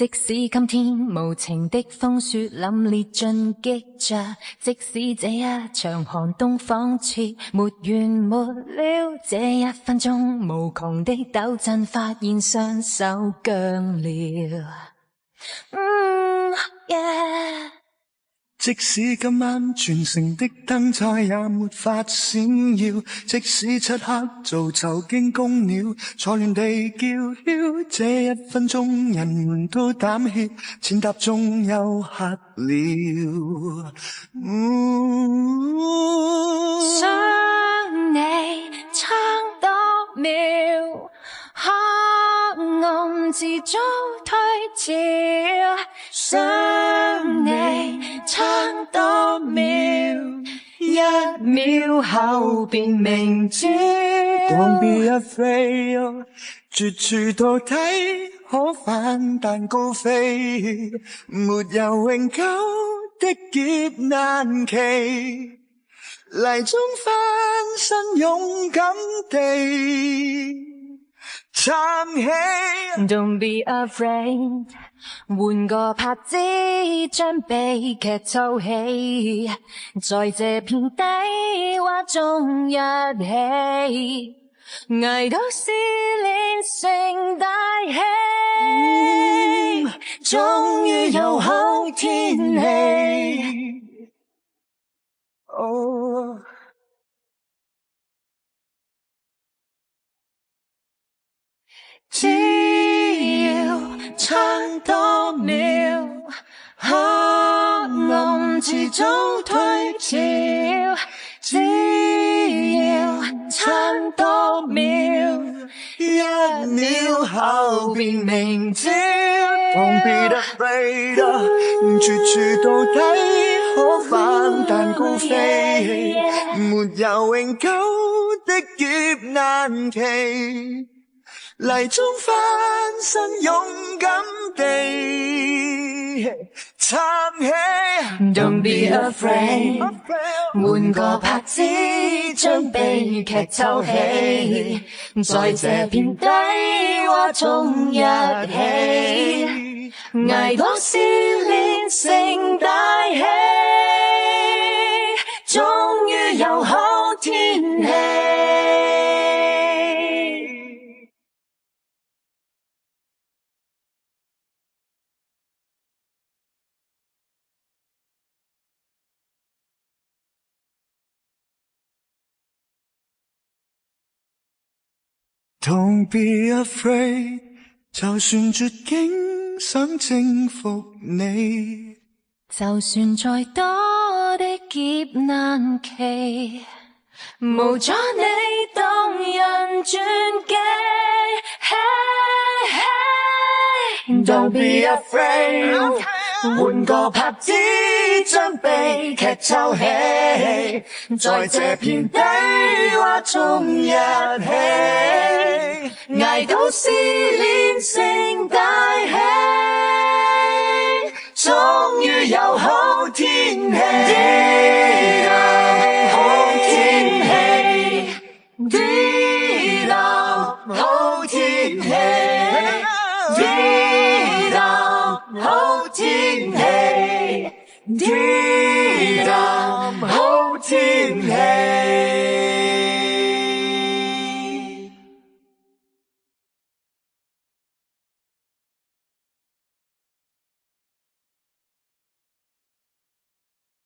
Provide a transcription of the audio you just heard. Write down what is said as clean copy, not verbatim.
即使今天無情的風雪凜冽進擊着，即使這一場寒冬仿似沒完沒了，這一分鐘無窮的抖震，發現雙手僵了。即使今晚全城的燈彩也沒法閃耀，即使漆黑做就驚弓鳥，錯亂地叫囂，這一分鐘人們都膽怯，踐踏中休克了。想你差多秒，黑暗自早退潮，想你差多秒，一秒後便明朝。Don't be afraid， 絕處到底可反彈高飛，沒有永久的劫難期，泥中翻身勇敢地撐起。 Don't be afraid， 換個拍子將悲劇湊起，在這片低洼中一起，捱到試煉成大器，終於有好天氣。只要差多秒，黑暗自早退潮，只要差多秒，一秒後便明朝。Don't be afraid， 絕處到底可反彈高飛，沒有永久的劫難期，泥中翻身勇敢地撐起。 Don't be afraid， 換個拍子將悲劇湊起，在這片低洼中一起，捱過試煉成大器，終於有好天氣。Don't be afraid， 就算絕境想征服你，就算再多的劫難期，無阻你動人傳記。Don't be afraid， 換個拍子將悲劇湊起，在這片低洼中一起，捱到試煉成大器，終於有好天氣。好天氣，好天氣，好天氣。